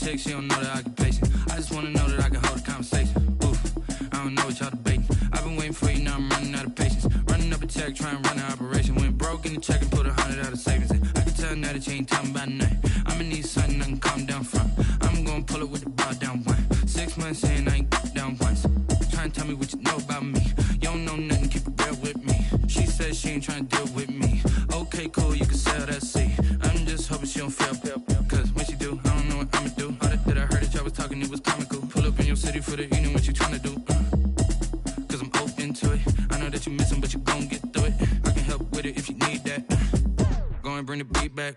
chick, she don't know that I can patient. I just wanna know that I can hold a conversation. Oof, I don't know what y'all debating. I've been waiting for you, now I'm running out of patience. Running up a check, trying to run an operation. Went broke in the check and put 100 out of savings in. I can tell now that you ain't talking about nothing. I'ma need something I can calm down from. I'm gonna pull it with the bar down one. 6 months in, I ain't down once. Trying to tell me what you know about me. You don't know nothing, keep it real with me. She says she ain't trying to deal with me. Okay, cool, you can sell that seat. I'm just hoping she don't fail. Cause when she do, I don't know what I'ma do. All that I heard that y'all was talking, it was comical. Pull up in your city for the evening, what you trying to do? Cause I'm open to it. I know that you missing, but you gon' get through it. I can help with it if you need that. Go and bring the beat back.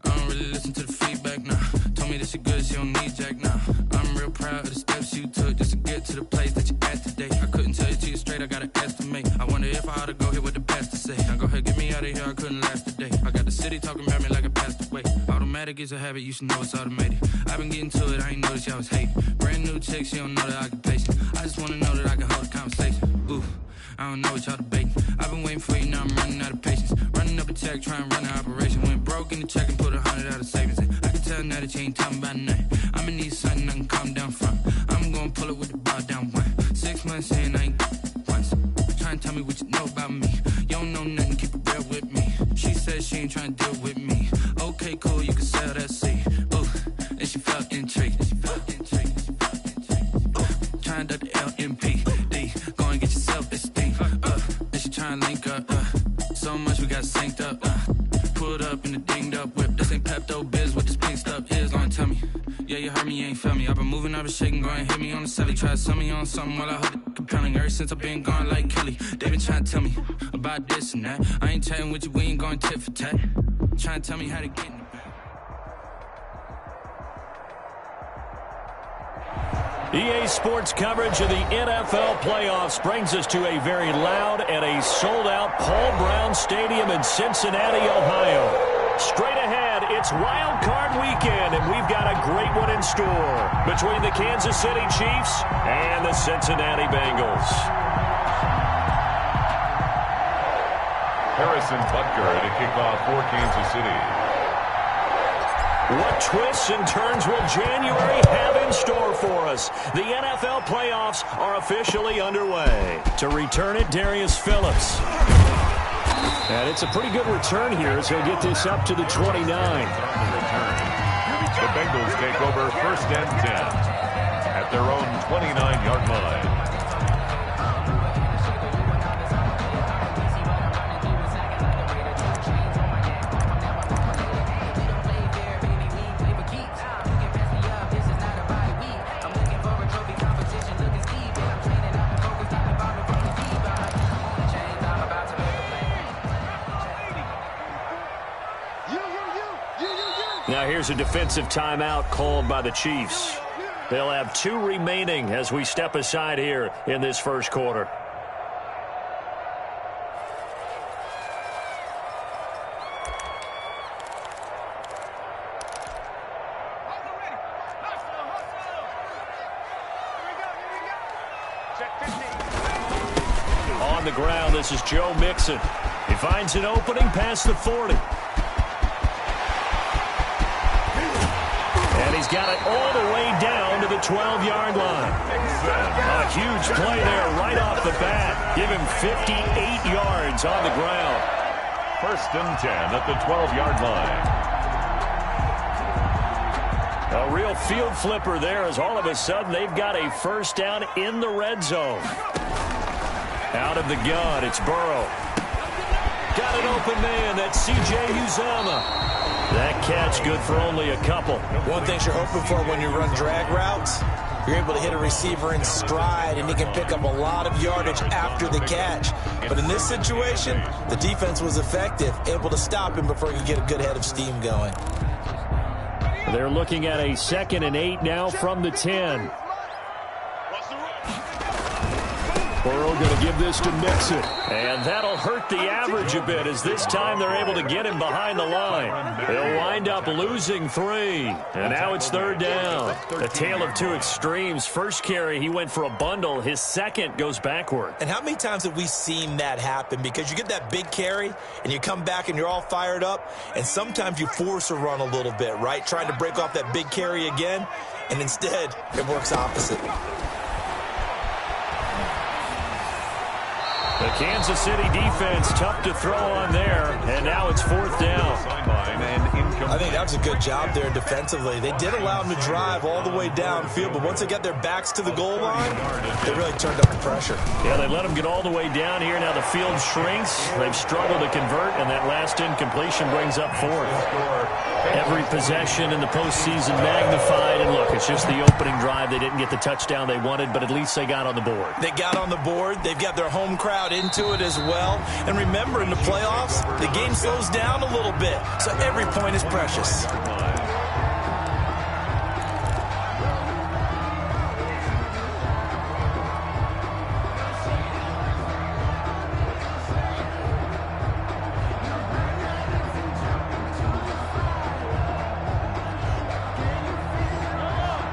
I don't really listen to the feedback, nah. Told me that she good, she don't need jack, nah. I'm real proud of the steps you took just to get to the place that you at today. I couldn't tell you to you straight, I gotta estimate. I wonder if I ought to go here with the best to say. Now go ahead, get me out of here, I couldn't last today. I got the city talking about me like I passed away. Automatic is a habit, you should know it's automated. I've been getting to it, I ain't noticed y'all was hating. Brand new chick, she don't know that I can patient. I just wanna know that I can hold a conversation. Oof, I don't know what y'all debating. I've been waiting for you, now I'm running out of patience. Running up a check, trying to run an operation. Went broke in the check and put 100 out of savings in. I can tell now that you ain't talking about nothing. I'ma need something I can calm down from. I'm gonna pull it with the bar down one. 6 months in, I ain't once. Trying to tell me what you know about me. You don't know nothing, keep it real with me. She says she ain't trying to deal with me. Okay, cool, you can sell that seat. Ooh, and she felt intrigued. Trying to duck the LMPD. Go and get your self-esteem. And she trying to link up. So much we got synced up. Pulled up in the dinged up whip. This ain't Pepto Biz, what this pink stuff is. Don't tell me. Yeah, you heard me, you ain't felt me. I've been moving, I've been shaking, go and hit me on the celly. Try to sell me on something while I hold it compelling. Ever since I've been gone like Kelly, they been trying to tell me about this and that. I ain't chatting with you, we ain't going tit for tat. Trying to tell me how to get in the back. EA Sports coverage of the NFL playoffs brings us to a very loud and a sold-out Paul Brown Stadium in Cincinnati, Ohio. Straight ahead, it's Wild Card Weekend, and we've got a great one in store between the Kansas City Chiefs and the Cincinnati Bengals. Harrison Butker to kick off for Kansas City. What twists and turns will January have in store for us? The NFL playoffs are officially underway. To return it, Darius Phillips. And it's a pretty good return here as he'll get this up to the 29. The Bengals take over 1st and 10 at their own 29-yard line. Now here's a defensive timeout called by the Chiefs. They'll have 2 remaining as we step aside here in this first quarter. On the ground, this is Joe Mixon. He finds an opening past the 40. And he's got it all the way down to the 12-yard line. A huge play there right off the bat. Give him 58 yards on the ground. 1st and 10 at the 12-yard line. A real field flipper there as all of a sudden they've got a first down in the red zone. Out of the gun, it's Burrow. Got an open man, that's C.J. Uzomah. That catch good for only a couple. One thing you're hoping for when you run drag routes, you're able to hit a receiver in stride, and he can pick up a lot of yardage after the catch. But in this situation, the defense was effective, able to stop him before he could get a good head of steam going. They're looking at a 2nd and 8 now from the 10. Burrow going to give this to Mixon. And that'll hurt the average a bit as this time they're able to get him behind the line. They'll wind up losing 3. And now it's third down. A tale of two extremes. First carry, he went for a bundle. His second goes backward. And how many times have we seen that happen? Because you get that big carry, and you come back and you're all fired up, and sometimes you force a run a little bit, right? Trying to break off that big carry again, and instead it works opposite. The Kansas City defense tough to throw on there, and now it's fourth down. I think that was a good job there defensively. They did allow them to drive all the way downfield, but once they got their backs to the goal line, they really turned up the pressure. Yeah, they let them get all the way down here. Now the field shrinks. They've struggled to convert, and that last incompletion brings up fourth. Every possession in the postseason magnified, and look, it's just the opening drive. They didn't get the touchdown they wanted, but at least they got on the board. They got on the board. They've got their home crowd into it as well. And remember, in the playoffs, the game slows down a little bit, so every point is precious.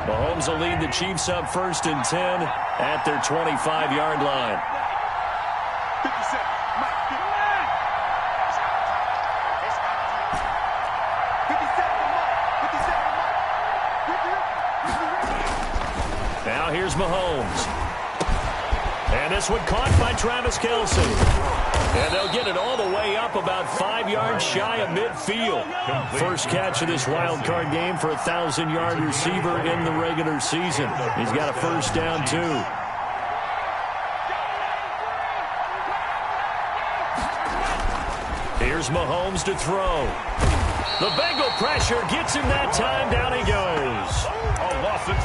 Mahomes will lead the Chiefs up 1st and 10 at their 25-yard line. Now here's Mahomes. And this one caught by Travis Kelce. And they'll get it all the way up about 5 yards shy of midfield. First catch of this wild card game for a 1,000-yard receiver in the regular season. He's got a first down, too. Here's Mahomes to throw. The Bengal pressure gets him that time. Down he goes.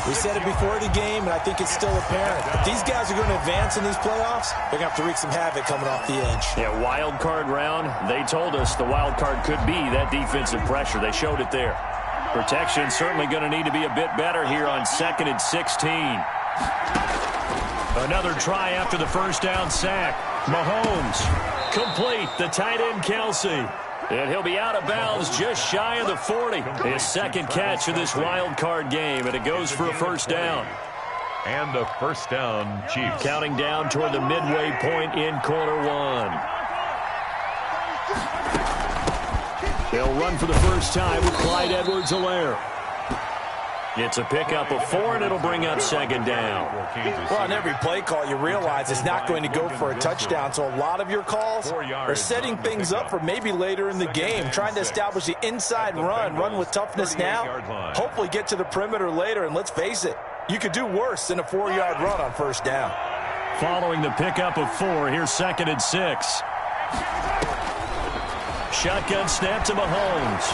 We said it before the game, and I think it's still apparent. If these guys are going to advance in these playoffs, they're going to have to wreak some havoc coming off the edge. Yeah, wild card round. They told us the wild card could be that defensive pressure. They showed it there. Protection certainly going to need to be a bit better here on 2nd and 16. Another try after the first down sack. Mahomes complete. The tight end Kelce. And he'll be out of bounds just shy of the 40. His second catch of this wild card game, and it goes for a first down. And a first down, Chiefs. Counting down toward the midway point in quarter one. They'll run for the first time with Clyde Edwards-Helaire. It's a pickup of 4, and it'll bring up 2nd down. Well, on every play call, you realize it's not going to go for a touchdown, so a lot of your calls are setting things up for maybe later in the game, trying to establish the inside run with toughness now, hopefully get to the perimeter later, and let's face it, you could do worse than a 4-yard run on first down. Following the pickup of 4, here's 2nd and 6. Shotgun snap to Mahomes.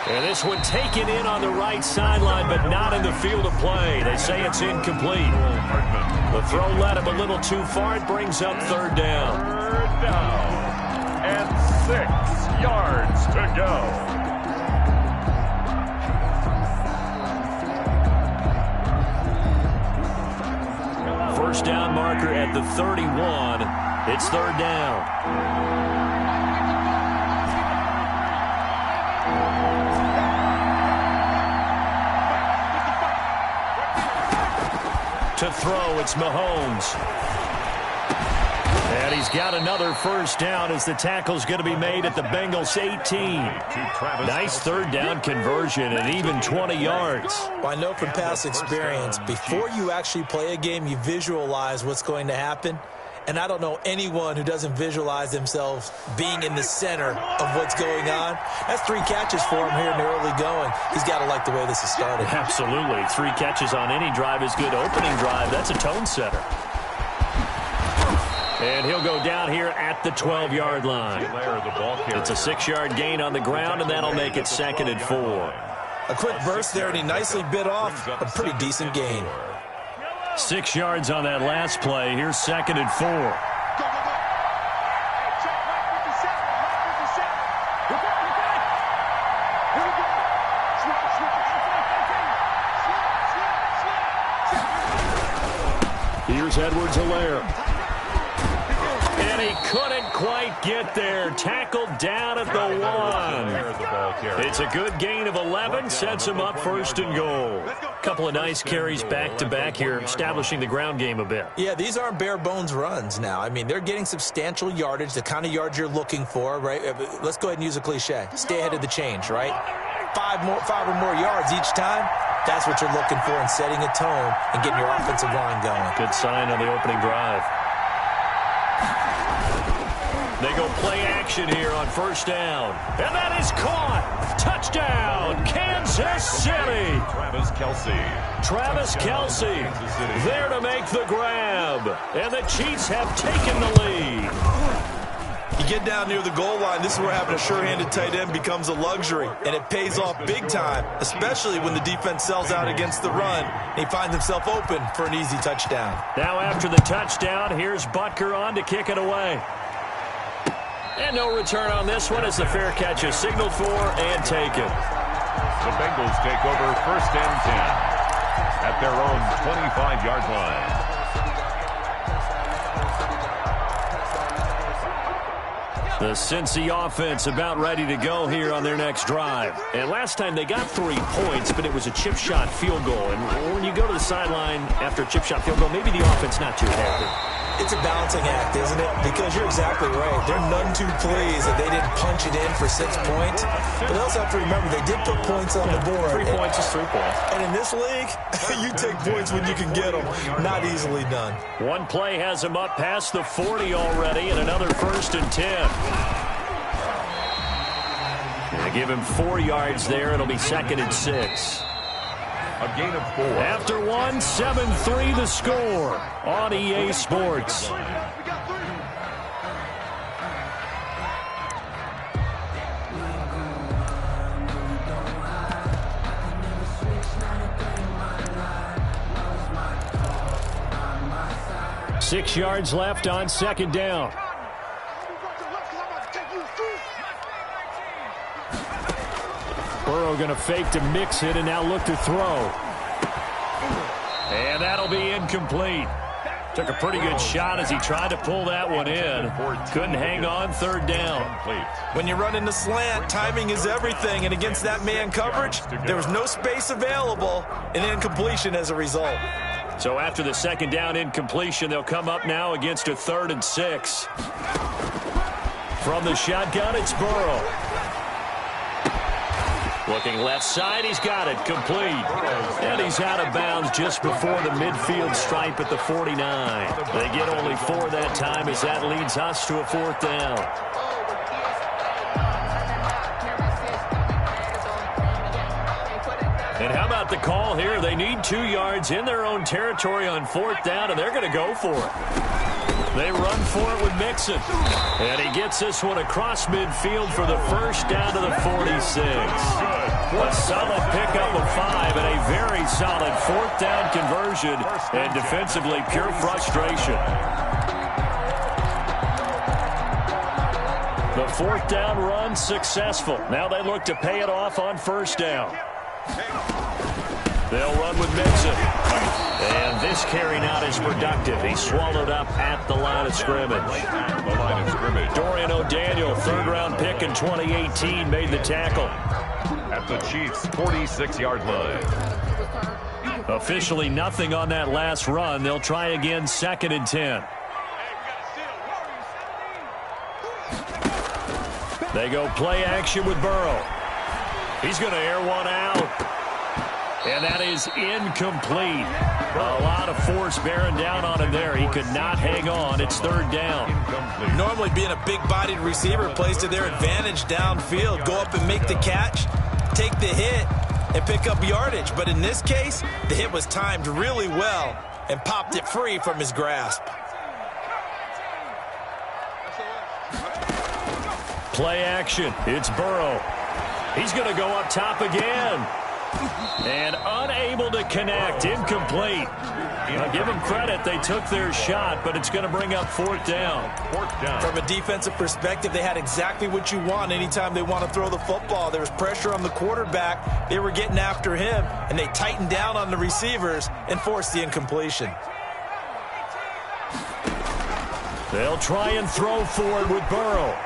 And this one taken in on the right sideline, but not in the field of play. They say it's incomplete. The throw led him a little too far. It brings up 3rd down. 3rd down. And 6 yards to go. First down marker at the 31. It's 3rd down. To throw, it's Mahomes. And he's got another first down as the tackle's going to be made at the Bengals 18. Nice 3rd down conversion and even 20 yards. Well, I know from past experience, before you actually play a game, you visualize what's going to happen. And I don't know anyone who doesn't visualize themselves being in the center of what's going on. That's 3 catches for him here in the early going. He's got to like the way this has started. Absolutely. 3 catches on any drive is good. Opening drive, that's a tone setter. And he'll go down here at the 12-yard line. It's a 6-yard gain on the ground, and that'll make it 2nd and 4. A quick burst there, and he nicely bit off a pretty decent gain. 6 yards on that last play. Here's 2nd and 4. He Here's Edwards-Helaire. And he couldn't quite get there. Tackled down at the 1. It's a good gain of 11. Sets him up 1st and goal. Couple of nice carries back-to-back here, establishing the ground game a bit. Yeah, these aren't bare-bones runs now. I mean, they're getting substantial yardage, the kind of yards you're looking for, right? Let's go ahead and use a cliche. Stay ahead of the change, right? 5 or more yards each time. That's what you're looking for in setting a tone and getting your offensive line going. Good sign on the opening drive. They go play action here on 1st down. And that is caught. Touchdown, Kansas City. Travis Kelce there to make the grab. And the Chiefs have taken the lead. You get down near the goal line, this is where having a sure-handed tight end becomes a luxury, and it pays off big time, especially when the defense sells out against the run, and he finds himself open for an easy touchdown. Now after the touchdown, here's Butker on to kick it away. And no return on this one as the fair catch is signaled for and taken. The Bengals take over 1st and 10 at their own 25-yard line. The Cincy offense about ready to go here on their next drive. And last time they got 3 points, but it was a chip shot field goal. And when you go to the sideline after a chip shot field goal, maybe the offense not too happy. It's a balancing act, isn't it? Because you're exactly right. They're none too pleased that they didn't punch it in for 6 points. But they also have to remember they did put points on the board. 3 points is 3 points. And in this league, you take points when you can get them. Not easily done. One play has him up past the 40 already, and another 1st and 10. They give him 4 yards there. It'll be 2nd and 6. A gain of 4. After 1, 7-3 the score on EA Sports. Six yards left on 2nd down. Burrow going to fake to mix it and now look to throw. And that'll be incomplete. Took a pretty good shot as he tried to pull that one in. Couldn't hang on, 3rd down. When you run in the slant, timing is everything. And against that man coverage, there was no space available, and incompletion as a result. So after the 2nd down incompletion, they'll come up now against a 3rd and 6. From the shotgun, it's Burrow. Looking left side, he's got it, complete. And he's out of bounds just before the midfield stripe at the 49. They get only 4 that time as that leads us to a 4th down. And how about the call here? They need 2 yards in their own territory on 4th down, and they're going to go for it. They run for it with Mixon. And he gets this one across midfield for the 1st down to the 46. A solid pickup of 5 and a very solid 4th down conversion. And defensively, pure frustration. The 4th down run successful. Now they look to pay it off on 1st down. They'll run with Mixon. And this carry not as productive. He's swallowed up at the line of scrimmage. Dorian O'Daniel, 3rd-round pick in 2018, made the tackle. At the Chiefs' 46-yard line. Officially nothing on that last run. They'll try again, 2nd and 10. They go play action with Burrow. He's going to air one out. And that is incomplete. A lot of force bearing down on him there. He could not hang on. It's 3rd down. Normally being a big-bodied receiver plays to their advantage downfield. Go up and make the catch, take the hit, and pick up yardage. But in this case, the hit was timed really well and popped it free from his grasp. Play action. It's Burrow. He's going to go up top again. And unable to connect. Incomplete. I'll give them credit. They took their shot, but it's going to bring up 4th down. From a defensive perspective, they had exactly what you want anytime they want to throw the football. There was pressure on the quarterback. They were getting after him, and they tightened down on the receivers and forced the incompletion. They'll try and throw for it with Burrow.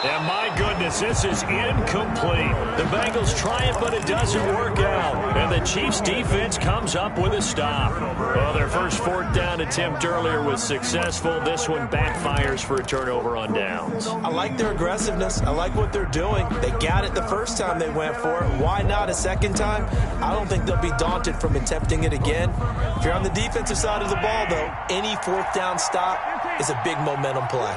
And my goodness, this is incomplete. The Bengals try it, but it doesn't work out. And the Chiefs defense comes up with a stop. Well, their first fourth down attempt earlier was successful. This one backfires for a turnover on downs. I like their aggressiveness. I like what they're doing. They got it the first time they went for it. Why not a second time? I don't think they'll be daunted from attempting it again. If you're on the defensive side of the ball, though, any fourth down stop is a big momentum play.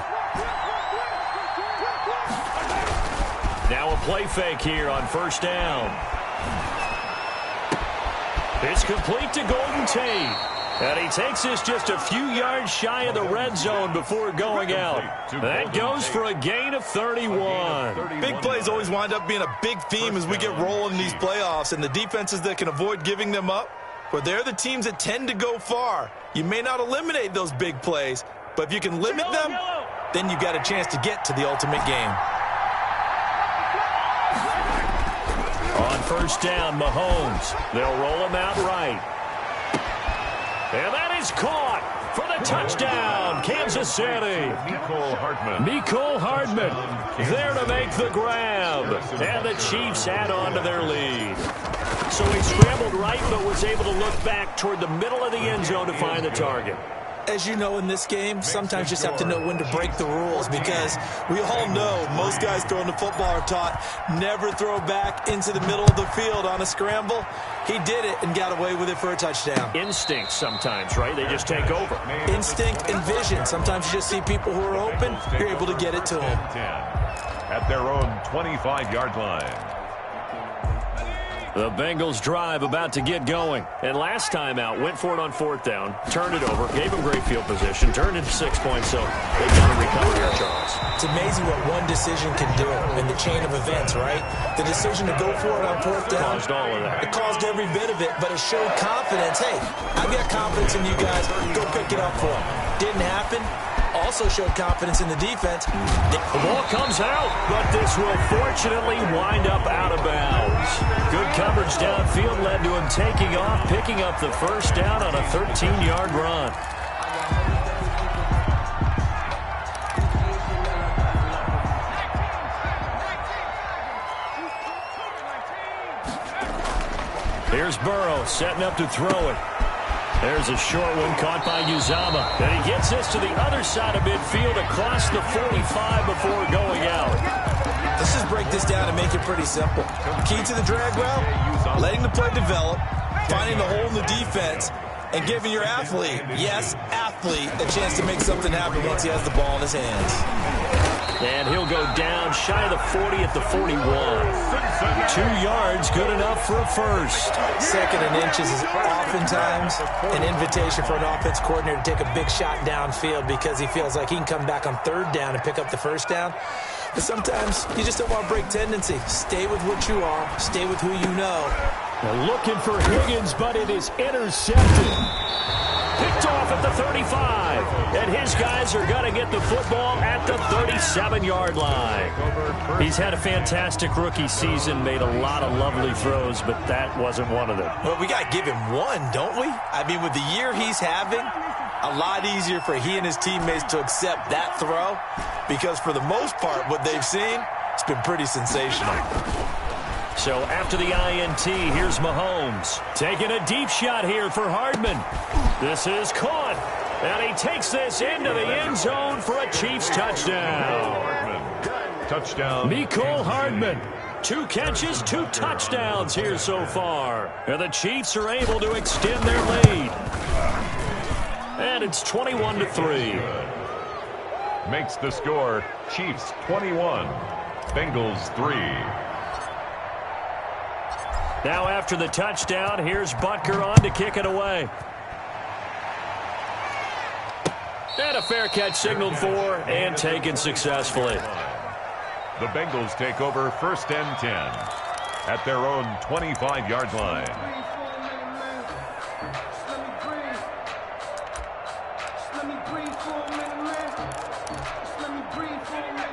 Now a play fake here on first down. It's complete to Golden Tate. And he takes this just a few yards shy of the red zone before going out. That goes for a gain of 31. Big plays always wind up being a big theme as we get rolling in these playoffs, and the defenses that can avoid giving them up, well, they're the teams that tend to go far. You may not eliminate those big plays, but if you can limit them, then you got a chance to get to the ultimate game. On first down, Mahomes. They'll roll him out right. And that is caught for the touchdown, Kansas City. Mecole Hardman there to make the grab. And the Chiefs add on to their lead. So he scrambled right, but was able to look back toward the middle of the end zone to find the target. As you know, in this game, sometimes you just have to know when to break the rules, because we all know most guys throwing the football are taught never throw back into the middle of the field on a scramble. He did it and got away with it for a touchdown. Instinct sometimes, right? They just take over. Instinct and vision. Sometimes you just see people who are open, you're able to get it to them. At their own 25-yard line. The Bengals drive about to get going. And last time out, went for it on fourth down, turned it over, gave them great field position, turned into 6 points, so they've got to recover here, Charles. It's amazing what one decision can do in the chain of events, right? The decision to go for it on fourth down. Caused all of that. It caused every bit of it, but it showed confidence. Hey, I've got confidence in you guys. Go pick it up for them. Didn't happen. Also showed confidence in the defense. The ball comes out, but this will fortunately wind up out of bounds. Good coverage downfield led to him taking off, picking up the first down on a 13-yard run. Here's Burrow setting up to throw it. There's a short one caught by Uzama. And he gets this to the other side of midfield across the 45 before going out. Let's just break this down and make it pretty simple. Key to the drag route, letting the play develop, finding the hole in the defense, and giving your athlete, yes, athlete, a chance to make something happen once he has the ball in his hands. And he'll go down shy of the 40 at the 41. 2 yards, good enough for a first. Second and inches is oftentimes an invitation for an offense coordinator to take a big shot downfield because he feels like he can come back on third down and pick up the first down. But sometimes you just don't want to break tendency. Stay with what you are. Stay with who you know. They're looking for Higgins, but it is intercepted. Picked off at the 35. And his guys are going to get the football at the 37-yard line. He's had a fantastic rookie season, made a lot of lovely throws, but that wasn't one of them. Well, we got to give him one, don't we? I mean, with the year he's having, a lot easier for he and his teammates to accept that throw, because for the most part, what they've seen, it's been pretty sensational. So after the INT, here's Mahomes. Taking a deep shot here for Hardman. This is caught. And he takes this into the end zone for a Chiefs touchdown. Touchdown. Mecole Hardman. 2 catches, 2 touchdowns here so far. And the Chiefs are able to extend their lead. And it's 21-3. Makes the score Chiefs 21, Bengals 3. Now after the touchdown, here's Butker on to kick it away. And a fair catch signaled for and taken successfully. The Bengals take over first and 10 at their own 25-yard line.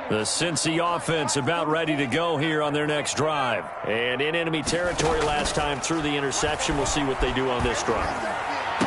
The Cincy offense about ready to go here on their next drive. And in enemy territory last time through the interception. We'll see what they do on this drive.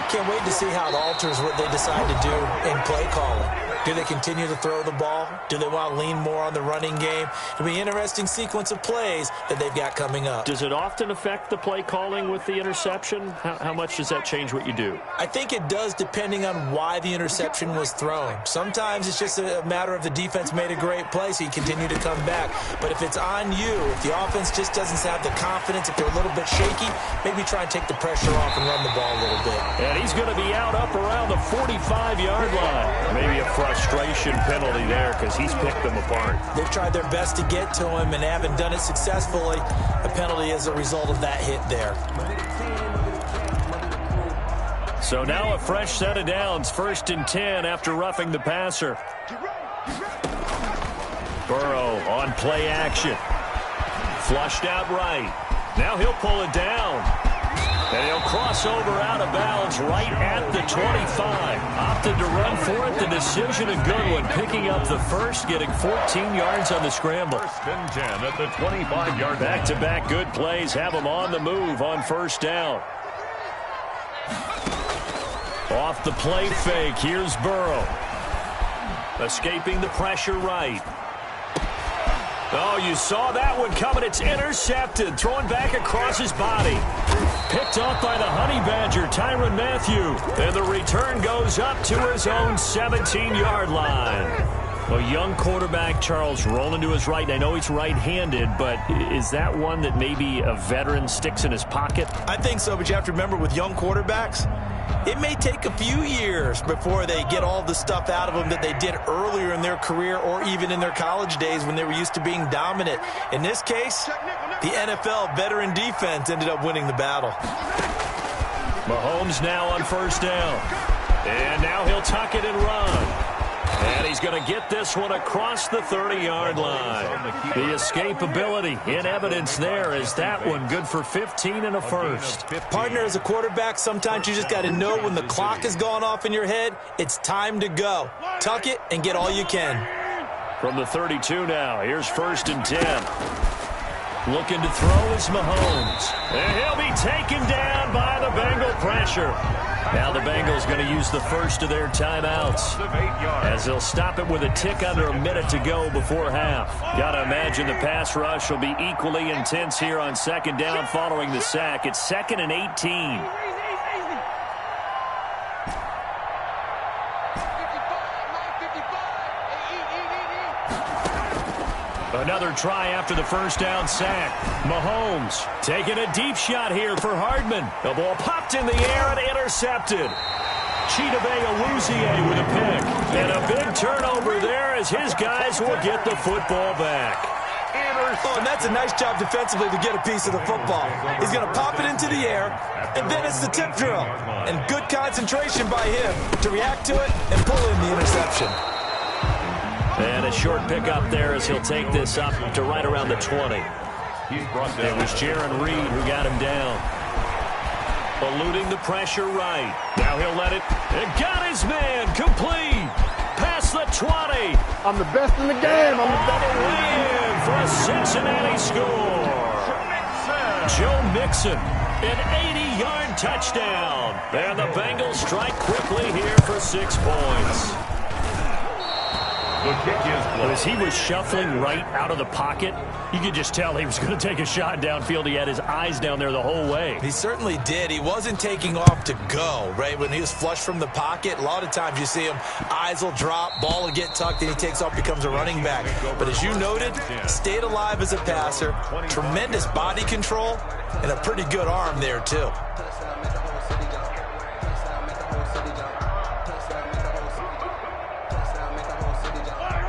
Can't wait to see how it alters what they decide to do in play calling. Do they continue to throw the ball? Do they want to lean more on the running game? It'll be an interesting sequence of plays that they've got coming up. Does it often affect the play calling with the interception? How much does that change what you do? I think it does, depending on why the interception was thrown. Sometimes it's just a matter of the defense made a great play, so you continue to come back. But if it's on you, if the offense just doesn't have the confidence, if they're a little bit shaky, maybe try and take the pressure off and run the ball a little bit. And he's going to be out up around the 45-yard line. Maybe a frustration penalty there because he's picked them apart. They've tried their best to get to him and haven't done it successfully. A penalty as a result of that hit there. So now a fresh set of downs, 1st and 10 after roughing the passer. Burrow on play action. Flushed out right. Now he'll pull it down. And he'll cross over out of bounds right at the 25. Opted to run for it. The decision a good one. Picking up the first, getting 14 yards on the scramble. 1st and 10 at the 25-yard line. Back-to-back good plays have them on the move on 1st down. Off the play fake. Here's Burrow. Escaping the pressure right. Oh, you saw that one coming. It's intercepted. Thrown back across his body. Picked off by the Honey Badger, Tyrann Mathieu. And the return goes up to his own 17-yard line. A young quarterback, Charles, rolling to his right. And I know he's right-handed, but is that one that maybe a veteran sticks in his pocket? I think so, but you have to remember with young quarterbacks, it may take a few years before they get all the stuff out of them that they did earlier in their career or even in their college days when they were used to being dominant. In this case, the NFL veteran defense ended up winning the battle. Mahomes now on 1st down. And now he'll tuck it and run. And he's going to get this one across the 30-yard line. The escapability in evidence there is that one good for 15 and a first. Partner, as a quarterback, sometimes you just got to know when the clock has gone off in your head, it's time to go. Tuck it and get all you can. From the 32 now, here's 1st and 10. Looking to throw is Mahomes. And he'll be taken down by the Bengal pressure. Now the Bengals going to use the first of their timeouts as they'll stop it with a tick under a minute to go before half. Got to imagine the pass rush will be equally intense here on 2nd down following the sack. It's 2nd and 18. Another try after the 1st down sack. Mahomes taking a deep shot here for Hardman. The ball popped in the air and intercepted. Chidobe Awuzie with a pick. And a big turnover there as his guys will get the football back. Oh, and that's a nice job defensively to get a piece of the football. He's going to pop it into the air, and then it's the tip drill. And good concentration by him to react to it and pull in the interception. And a short pickup there as he'll take this up to right around the 20. It was Jaron Reed who got him down. Eluding the pressure right. Now he'll let it. And got his man complete. Past the 20. I'm the best in the game. I'm the win for a Cincinnati score. Joe Mixon, an 80-yard touchdown. And the Bengals strike quickly here for 6 points. The kick is blocked. As he was shuffling right out of the pocket, you could just tell he was going to take a shot downfield. He had his eyes down there the whole way. He certainly did. He wasn't taking off to go, right? When he was flushed from the pocket, a lot of times you see him, eyes will drop, ball will get tucked, and he takes off, becomes a running back. But as you noted, stayed alive as a passer, tremendous body control, and a pretty good arm there, too.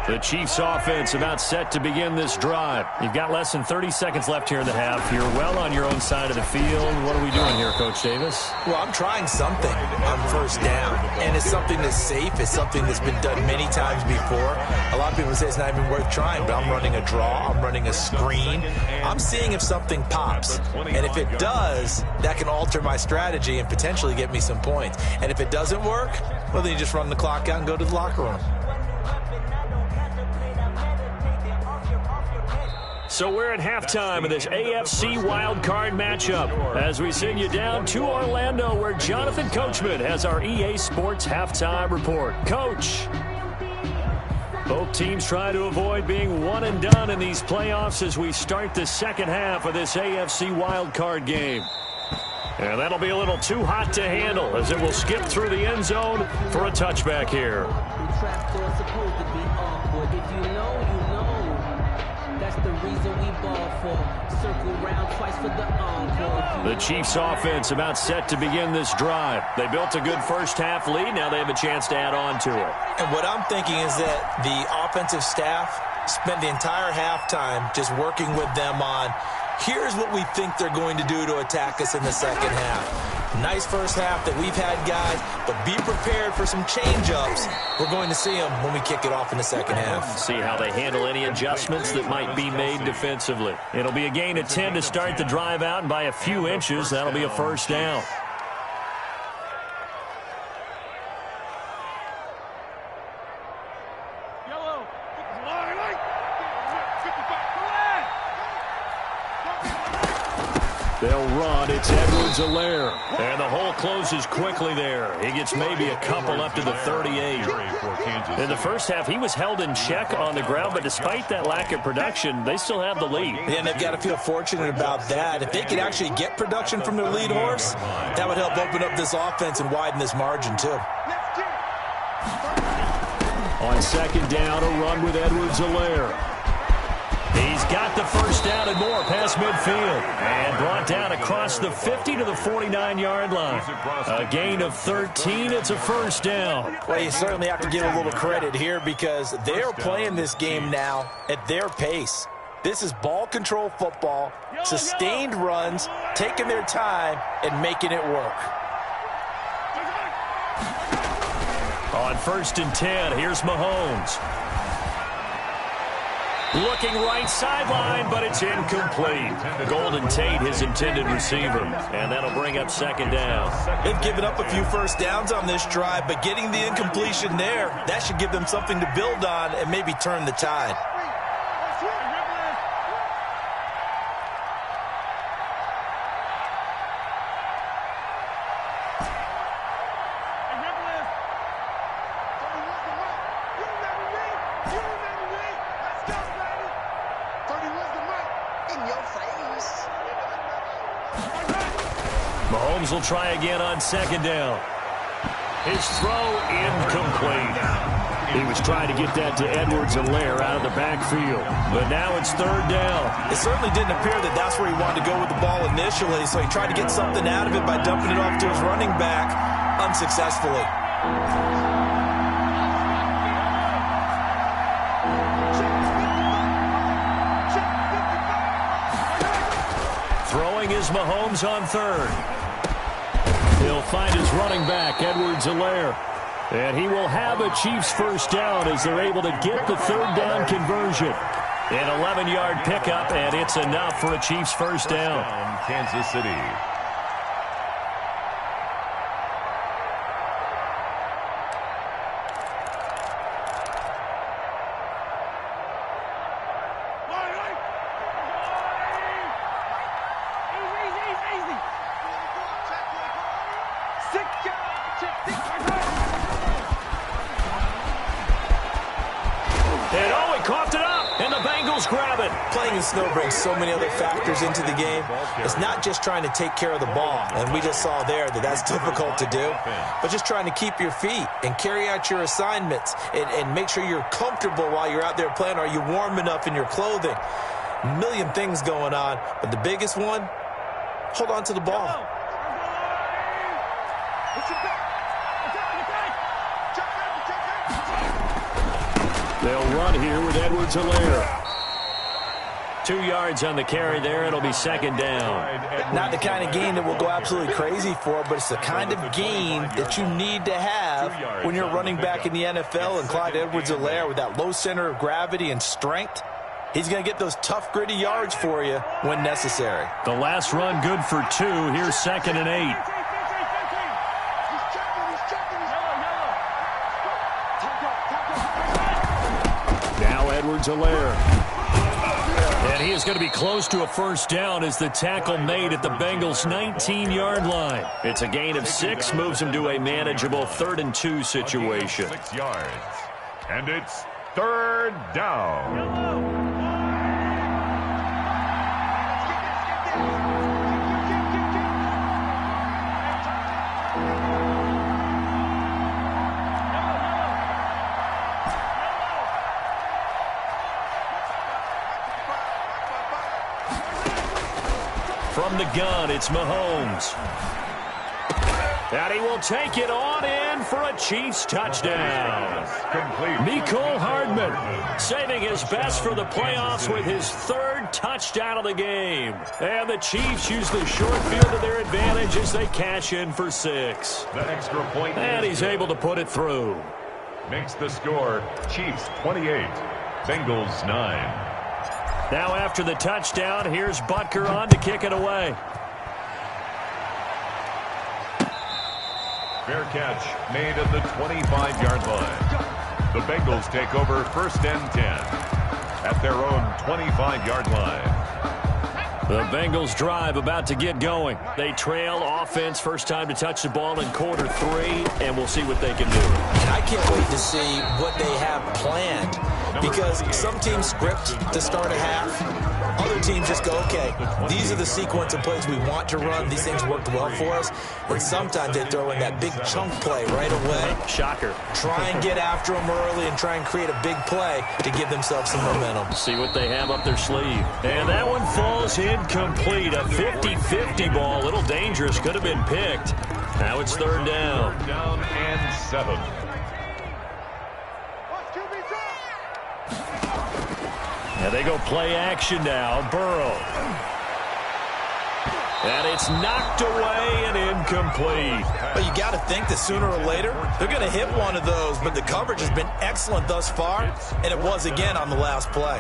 The Chiefs offense about set to begin this drive. You've got less than 30 seconds left here in the half. You're well on your own side of the field. What are we doing here, Coach Davis? Well, I'm trying something on 1st down, and it's something that's safe. It's something that's been done many times before. A lot of people say it's not even worth trying, but I'm running a draw. I'm running a screen. I'm seeing if something pops, and if it does, that can alter my strategy and potentially get me some points. And if it doesn't work, well, then you just run the clock out and go to the locker room. So we're at halftime of this AFC wildcard matchup as we send you down to Orlando where Jonathan Coachman has our EA Sports halftime report. Coach. Both teams try to avoid being one and done in these playoffs as we start the second half of this AFC wildcard game. And that'll be a little too hot to handle as it will skip through the end zone for a touchback here. The Chiefs offense about set to begin this drive. They built a good first half lead. Now they have a chance to add on to it. And what I'm thinking is that the offensive staff spent the entire halftime just working with them on, here's what we think they're going to do to attack us in the second half. Nice first half that we've had, guys, but be prepared for some change-ups. We're going to see them when we kick it off in the second half. See how they handle any adjustments that might be made defensively. It'll be a gain of 10 to start the drive out, and by a few inches, that'll be a first down. They'll run. It's Edwards-Helaire. And the hole closes quickly there. He gets maybe a couple up to the 38. In the first half, he was held in check on the ground, but despite that lack of production, they still have the lead. And they've got to feel fortunate about that. If they could actually get production from their lead horse, that would help open up this offense and widen this margin, too. On second down, a run with Edwards-Helaire. He's got the first down and more past midfield. And brought down across the 50 to the 49-yard line. A gain of 13. It's a first down. Well, you certainly have to give a little credit here because they're playing this game now at their pace. This is ball control football, sustained runs, taking their time, and making it work. On 1st and 10, here's Mahomes. Looking right sideline, but it's incomplete. Golden Tate, his intended receiver. And that'll bring up second down. They've given up a few first downs on this drive, but getting the incompletion there, that should give them something to build on and maybe turn the tide. Mahomes will try again on second down. His throw incomplete. He was trying to get that to Edwards-Helaire out of the backfield. But now it's third down. It certainly didn't appear that that's where he wanted to go with the ball initially, so he tried to get something out of it by dumping it off to his running back unsuccessfully. Throwing is Mahomes on third. He'll find his running back, Edwards-Helaire. And he will have a Chiefs first down as they're able to get the third down conversion. An 11-yard pickup, and it's enough for a Chiefs first down. Kansas City. Snow brings so many other factors into the game. It's not just trying to take care of the ball, and we just saw there that that's difficult to do, but just trying to keep your feet and carry out your assignments and make sure you're comfortable while you're out there playing. Are you warm enough in your clothing? A million things going on, but the biggest one, hold on to the ball. They'll run here with Edwards-Helaire. 2 yards on the carry there. It'll be second down. Not the kind of gain that we'll go absolutely crazy for, but it's the kind of gain that you need to have when you're running back in the NFL. And Clyde Edwards-Helaire, with that low center of gravity and strength, he's going to get those tough, gritty yards for you when necessary. The last run good for 2. Here's 2nd and 8. Now Edwards-Helaire. And And he is going to be close to a first down as the tackle made at the Bengals' 19-yard line. It's a gain of 6, moves him to a manageable 3rd and 2 situation. 6 yards. And it's 3rd down. From the gun, it's Mahomes. And he will take it on in for a Chiefs touchdown. Mecole Hardman saving his best for the playoffs with his 3rd touchdown of the game. And the Chiefs use the short field to their advantage as they cash in for 6. The extra point. And he's able to put it through. Makes the score Chiefs 28, Bengals 9. Now after the touchdown, here's Butker on to kick it away. Fair catch made at the 25-yard line. The Bengals take over 1st and 10 at their own 25-yard line. The Bengals drive about to get going. They trail offense, first time to touch the ball in quarter 3, and we'll see what they can do. I can't wait to see what they have planned, because some teams script to start a half. Other teams just go, okay, these are the sequence of plays we want to run. These things worked well for us. And sometimes they throw in that big chunk play right away. Shocker. Try and get after them early and try and create a big play to give themselves some momentum. See what they have up their sleeve. And that one falls incomplete. A 50-50 ball. A little dangerous. Could have been picked. Now it's 3rd down. 3rd down and 7. And they go play action now. Burrow. And it's knocked away and incomplete. But you got to think that sooner or later, they're going to hit one of those. But the coverage has been excellent thus far, and it was again on the last play.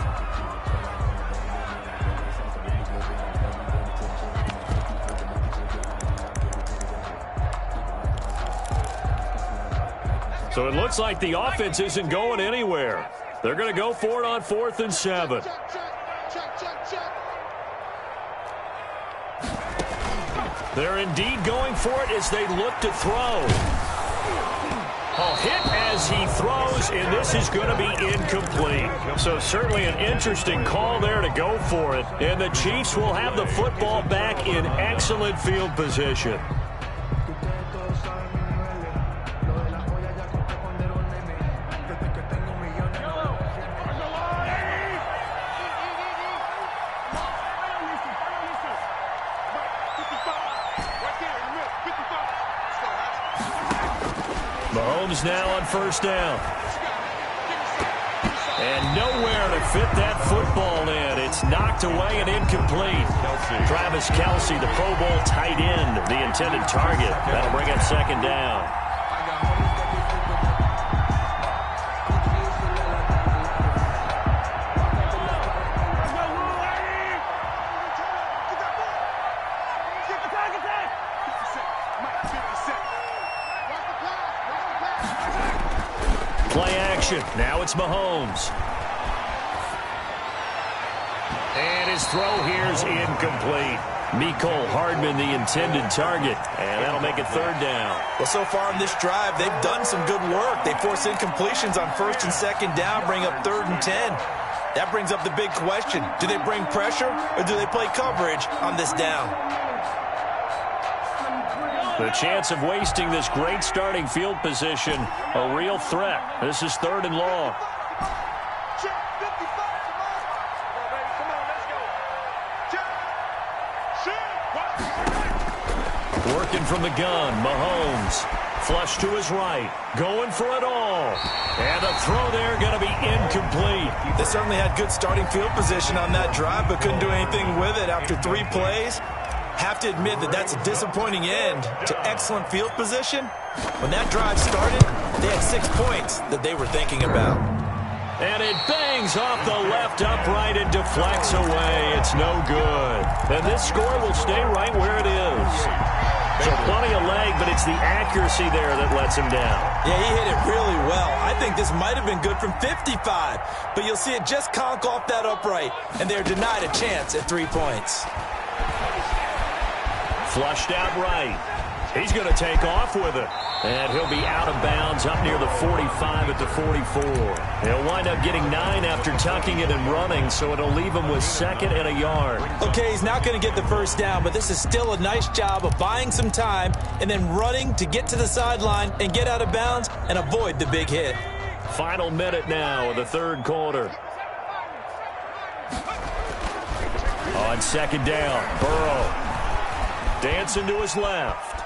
So it looks like the offense isn't going anywhere. They're going to go for it on 4th and 7. They're indeed going for it as they look to throw. A hit as he throws, and this is going to be incomplete. So certainly an interesting call there to go for it. And the Chiefs will have the football back in excellent field position. Mahomes now on 1st down. And nowhere to fit that football in. It's knocked away and incomplete. Travis Kelce, the Pro Bowl tight end, the intended target. That'll bring up 2nd down. Play action. Now it's Mahomes. And his throw here's incomplete. Mecole Hardman, the intended target. And that'll make it 3rd down. Well, so far in this drive, they've done some good work. They force incompletions on 1st and 2nd down, bring up 3rd and 10. That brings up the big question. Do they bring pressure or do they play coverage on this down? The chance of wasting this great starting field position, a real threat. This is 3rd and long. Working from the gun, Mahomes. Flush to his right, going for it all. And a throw there going to be incomplete. They certainly had good starting field position on that drive, but couldn't do anything with it after 3 plays. Have to admit that that's a disappointing end to excellent field position. When that drive started, they had 6 points that they were thinking about. And it bangs off the left upright and deflects away. It's no good. And this score will stay right where it is. So plenty of leg, but it's the accuracy there that lets him down. Yeah, he hit it really well. I think this might have been good from 55, but you'll see it just conk off that upright, and they're denied a chance at 3 points. Flushed out right. He's going to take off with it. And he'll be out of bounds up near the 45 at the 44. He'll wind up getting 9 after tucking it and running, so it'll leave him with 2nd and a yard. Okay, he's not going to get the first down, but this is still a nice job of buying some time and then running to get to the sideline and get out of bounds and avoid the big hit. Final minute now of the 3rd quarter. On 2nd down, Burrow dancing to his left.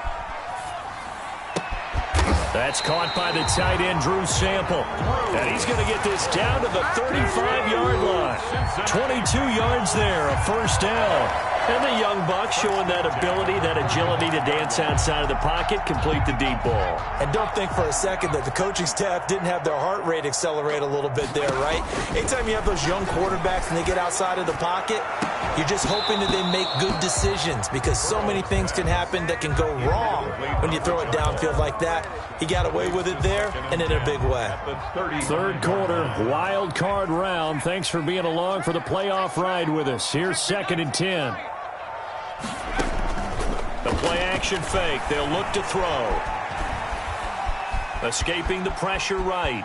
That's caught by the tight end, Drew Sample. And he's going to get this down to the 35-yard line. 22 yards there, a first down. And the young buck showing that ability, that agility to dance outside of the pocket, complete the deep ball. And don't think for a second that the coaching staff didn't have their heart rate accelerate a little bit there, right? Anytime you have those young quarterbacks and they get outside of the pocket, you're just hoping that they make good decisions because so many things can happen that can go wrong when you throw it downfield like that. He got away with it there and in a big way. 3rd quarter, wild card round. Thanks for being along for the playoff ride with us. Here's 2nd and 10. The play action fake. They'll look to throw. Escaping the pressure right.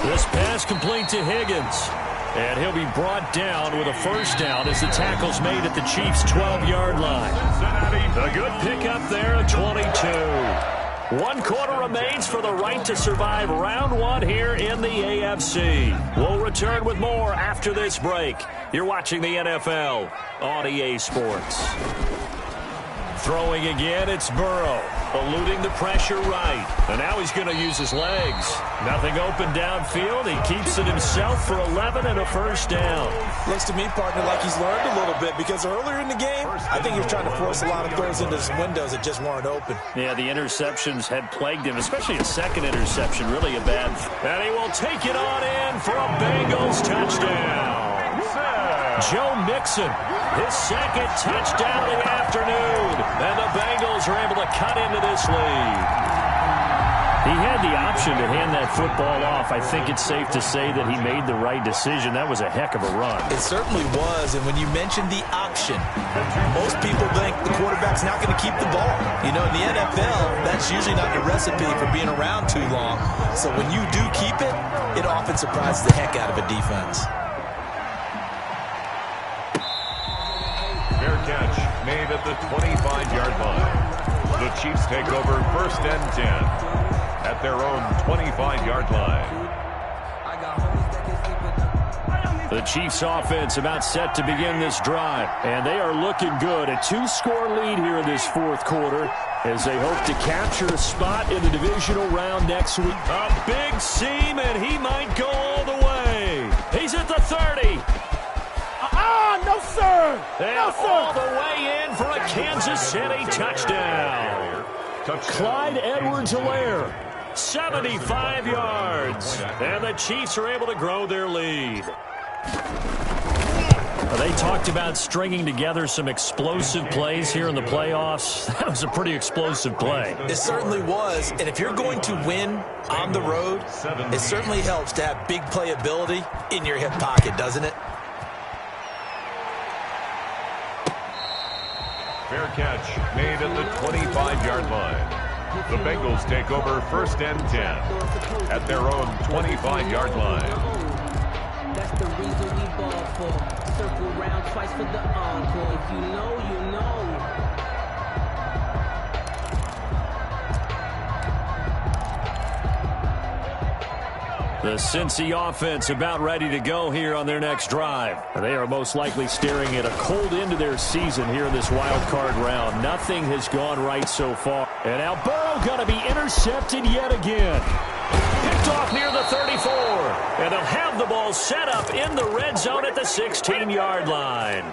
This pass complete to Higgins. And he'll be brought down with a first down as the tackle's made at the Chiefs' 12-yard line. A good pickup there at 22. 1 quarter remains for the right to survive round 1 here in the AFC. We'll return with more after this break. You're watching the NFL on EA Sports. Throwing again, it's Burrow. Eluding the pressure right. And now he's going to use his legs. Nothing open downfield. He keeps it himself for 11 and a first down. Looks to me, partner, like he's learned a little bit because earlier in the game, I think he was trying to force a lot of throws into his windows that just weren't open. Yeah, the interceptions had plagued him, especially a second interception. Really a bad. And he will take it on in for a Bengals touchdown. Joe Mixon, his 2nd touchdown of the afternoon. And the Bengals are able to cut into this lead. He had the option to hand that football off. I think it's safe to say that he made the right decision. That was a heck of a run. It certainly was. And when you mentioned the option, most people think the quarterback's not going to keep the ball. You know, in the NFL, that's usually not the recipe for being around too long. So when you do keep it, it often surprises the heck out of a defense. Fair catch made at the 25-yard line. The Chiefs take over 1st and 10 at their own 25-yard line. The Chiefs offense about set to begin this drive. And they are looking good. A 2-score lead here in this 4th quarter as they hope to capture a spot in the divisional round next week. A big seam, and he might go all the way. He's at the 30. No, sir. And No, sir. all the way in for a Kansas City touchdown. Clyde Edwards-Helaire, 75 yards. And the Chiefs are able to grow their lead. They talked about stringing together some explosive plays here in the playoffs. That was a pretty explosive play. It certainly was. And if you're going to win on the road, it certainly helps to have big playability in your hip pocket, doesn't it? Fair catch made at the 25-yard line. The Bengals take over 1st and 10 at their own 25-yard line. That's the reason we ball for. Circle round twice for the encore. If you know, you know. The Cincy offense about ready to go here on their next drive. They are most likely staring at a cold end to their season here in this wild card round. Nothing has gone right so far. And now Burrow going to be intercepted yet again. Picked off near the 34. And they'll have the ball set up in the red zone at the 16-yard line.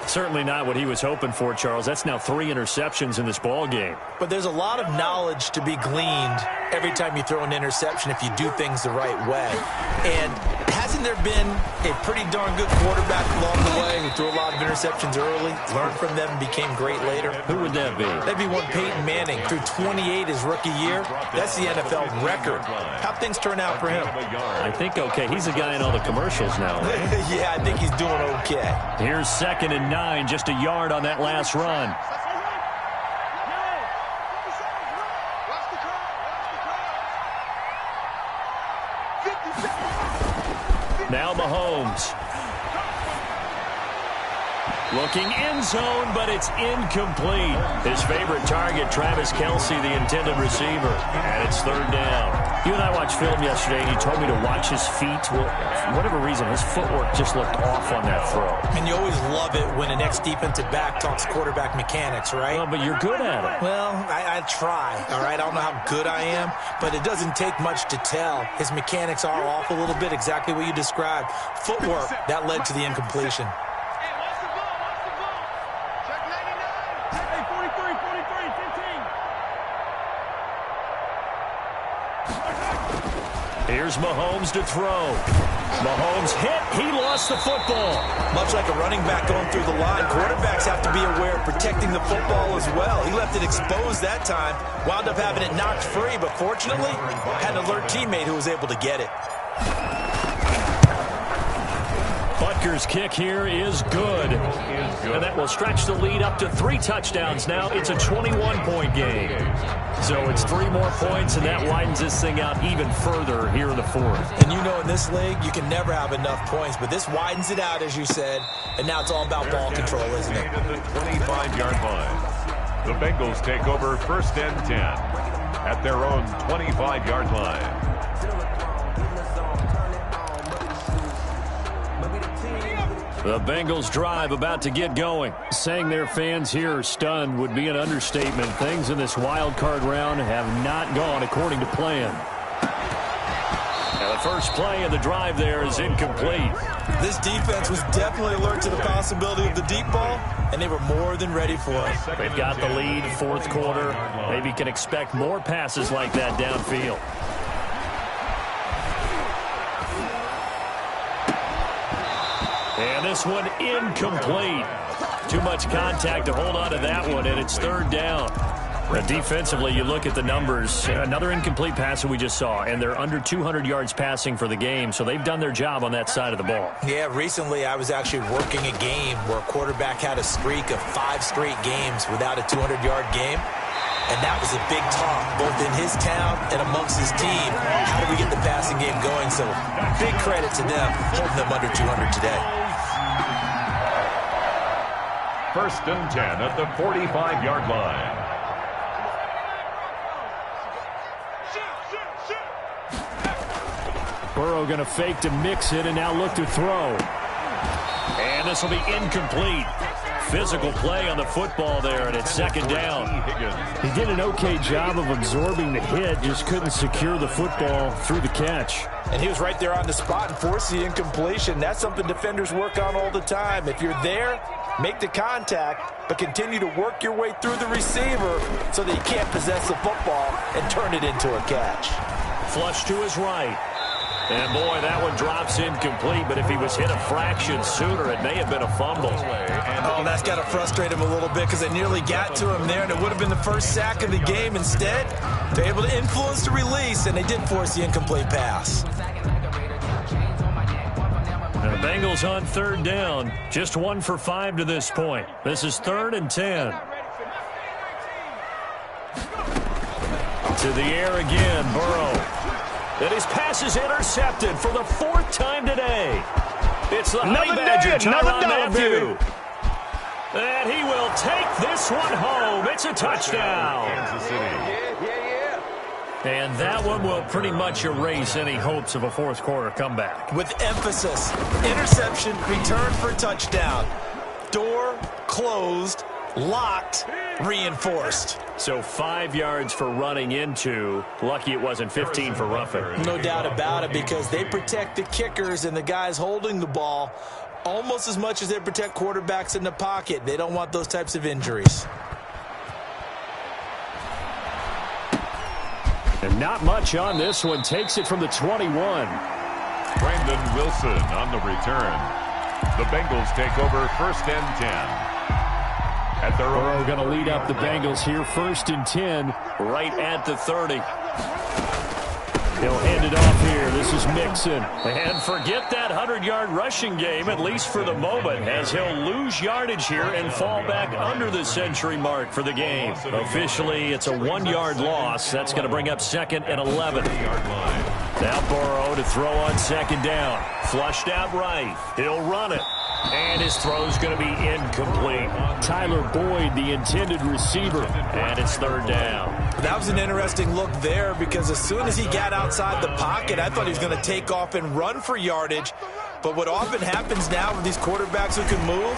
Certainly not what he was hoping for, Charles. That's now 3 interceptions in this ball game. But there's a lot of knowledge to be gleaned every time you throw an interception if you do things the right way. And has Hasn't there been a pretty darn good quarterback along the way who threw a lot of interceptions early, learned from them, and became great later? Who would that be? That'd be one Peyton Manning. Threw 28 his rookie year. That's the NFL record. How'd things turn out for him? I think okay. He's a guy in all the commercials now. Right? Yeah, I think he's doing okay. Here's 2nd and 9, just a yard on that last run. Now Mahomes. Looking end zone, but it's incomplete. His favorite target, Travis Kelce, the intended receiver. And it's 3rd down. You and I watched film yesterday, and you told me to watch his feet. Well, for whatever reason, his footwork just looked off on that throw. And you always love it when an ex-defensive back talks quarterback mechanics, right? Well, but you're good at it. Well, I try, all right? I don't know how good I am, but it doesn't take much to tell. His mechanics are off a little bit, exactly what you described. Footwork, that led to the incompletion. Here's Mahomes to throw. Mahomes hit. He lost the football. Much like a running back going through the line, quarterbacks have to be aware of protecting the football as well. He left it exposed that time, wound up having it knocked free, but fortunately, had an alert teammate who was able to get it. Butker's kick here is good. And that will stretch the lead up to 3 touchdowns now. It's a 21-point game. So it's 3 more points, and that widens this thing out even further here in the 4th. And you know in this league, you can never have enough points, but this widens it out, as you said, and now it's all about ball control, isn't it? At the 25-yard line. The Bengals take over 1st and 10 at their own 25-yard line. The Bengals drive about to get going. Saying their fans here are stunned would be an understatement. Things in this wild card round have not gone according to plan. And the first play of the drive there is incomplete. This defense was definitely alert to the possibility of the deep ball, and they were more than ready for it. They've got the lead, 4th quarter. Maybe can expect more passes like that downfield. And this one incomplete. Too much contact to hold on to that one, and it's 3rd down. Defensively, you look at the numbers. Another incomplete pass that we just saw, and they're under 200 yards passing for the game, so they've done their job on that side of the ball. Yeah, recently I was actually working a game where a quarterback had a streak of 5 straight games without a 200-yard game. And that was a big talk, both in his town and amongst his team. How do we get the passing game going? So big credit to them, holding them under 200 today. 1st and 10 at the 45-yard line. Burrow going to fake to mix it and now look to throw. And this will be incomplete. Physical play on the football there, and it's 2nd down. He did an okay job of absorbing the hit, just couldn't secure the football through the catch. And he was right there on the spot and forced the incompletion. That's something defenders work on all the time. If you're there, make the contact, but continue to work your way through the receiver so that you can't possess the football and turn it into a catch. Flush to his right. And, boy, that one drops incomplete, but if he was hit a fraction sooner, it may have been a fumble. Oh, that's got to frustrate him a little bit because they nearly got to him there, and it would have been the first sack of the game. Instead, they're able to influence the release, and they did force the incomplete pass. And the Bengals on 3rd down. Just 1 for 5 to this point. This is 3rd and 10. To the air again, Burrow. And his pass is intercepted for the 4th time today. It's the Honey Badger, Tyrann Mathieu. And he will take this one home. It's a touchdown. Kansas City. And that one will pretty much erase any hopes of a 4th quarter comeback. With emphasis, interception, return for touchdown. Door closed, locked, reinforced. So 5 yards for running into. Lucky it wasn't 15 for roughing. No doubt about it, because they protect the kickers and the guys holding the ball almost as much as they protect quarterbacks in the pocket. They don't want those types of injuries. And not much on this one. Takes it from the 21. Brandon Wilson on the return. The Bengals take over 1st and 10. At their Burrow going to lead up the Bengals here, 1st and 10, right at the 30. He'll hand it off here. This is Mixon. And forget that 100-yard rushing game, at least for the moment, as he'll lose yardage here and fall back under the century mark for the game. Officially, it's a 1-yard loss. That's going to bring up 2nd and 11. Now Burrow to throw on 2nd down. Flushed out right. He'll run it. And his throw's going to be incomplete. Tyler Boyd, the intended receiver, and it's 3rd down. That was an interesting look there because as soon as he got outside the pocket, I thought he was going to take off and run for yardage. But what often happens now with these quarterbacks who can move,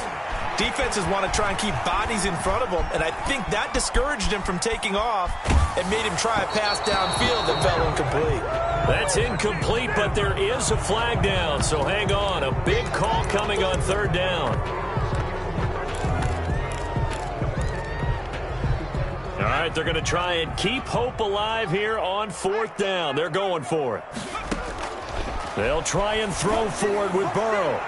defenses want to try and keep bodies in front of them, and I think that discouraged him from taking off and made him try a pass downfield that fell incomplete. That's incomplete, but there is a flag down, so hang on. A big call coming on 3rd down. All right, they're going to try and keep hope alive here on 4th down. They're going for it. They'll try and throw forward with Burrow.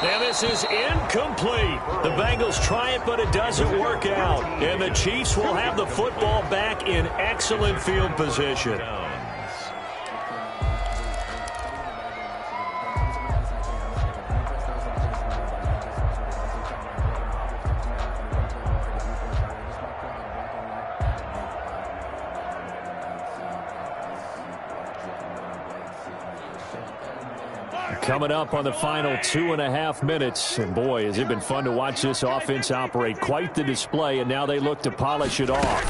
And this is incomplete. The Bengals try it, but it doesn't work out. And the Chiefs will have the football back in excellent field position. Coming up on the final 2.5 minutes. And boy, has it been fun to watch this offense operate. Quite the display, and now they look to polish it off.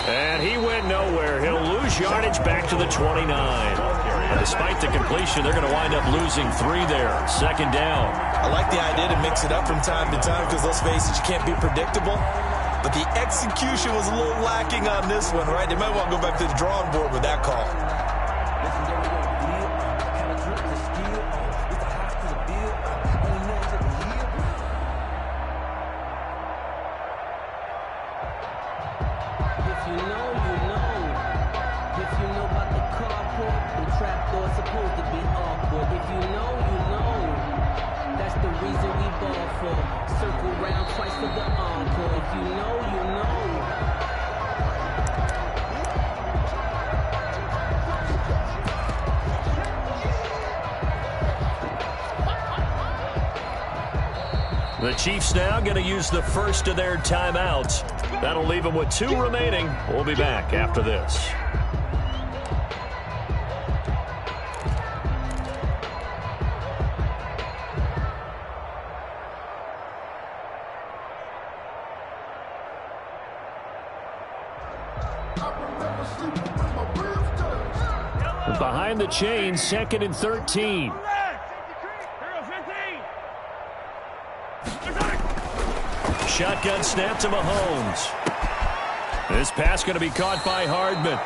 And he went nowhere. He'll lose yardage back to the 29. And despite the completion, they're going to wind up losing 3 there. 2nd down. I like the idea to mix it up from time to time because, let's face it, you can't be predictable. But the execution was a little lacking on this one, right? They might want to go back to the drawing board with that call. The Chiefs now going to use the first of their timeouts. That'll leave them with 2 remaining. We'll be back after this. Behind the chain, 2nd and 13. Shotgun snap to Mahomes. This pass going to be caught by Hardman.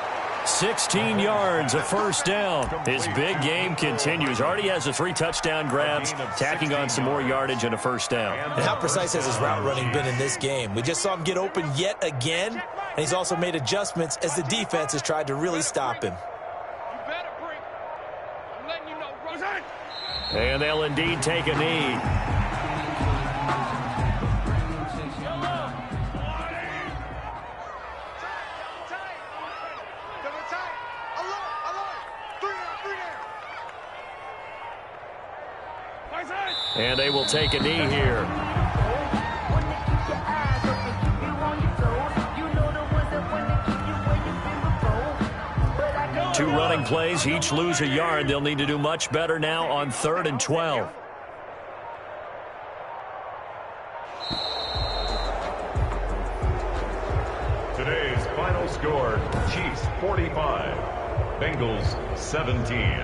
16 yards, a 1st down. His big game continues. Already has the 3 touchdown grabs, tacking on some more yardage and a 1st down. And how precise has his route running been in this game? We just saw him get open yet again, and he's also made adjustments as the defense has tried to really stop him. And they'll indeed take a knee. And they will take a knee here. 2 running plays, each lose a yard. They'll need to do much better now on 3rd and 12. Today's final score, Chiefs 45, Bengals 17.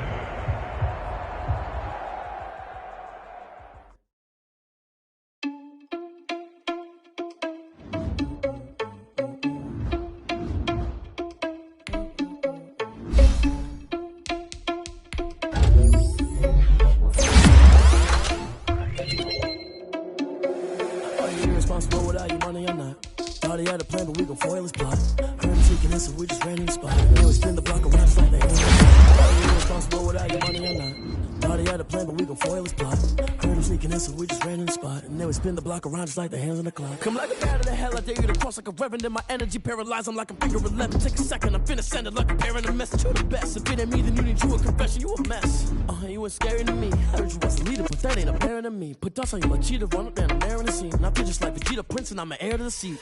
a plan, but we gon' foil his plot. Heard him sneaking in, so we just ran in the spot. And then we spin the block around just like they ain't. Are you responsible without your money or not? Thought he had a plan, but we gon' foil his plot. Heard him sneaking in, so we just ran in the spot. And then we spin the block around just like the hands on the clock. Come like a bat of the hell, I dare you to cross like a reverend. And my energy paralyzed, I'm like a figure 11. Take a second, I'm finna send it like a parent a message. You the best, if it ain't me, then you need you a confession. You a mess, you was scary to me. Heard you was a leader, but that ain't apparent to me. Put dust on you like cheetah, run up there and I'm there in the scene. And I feel just like Vegeta Prince and I'm an heir to the seat.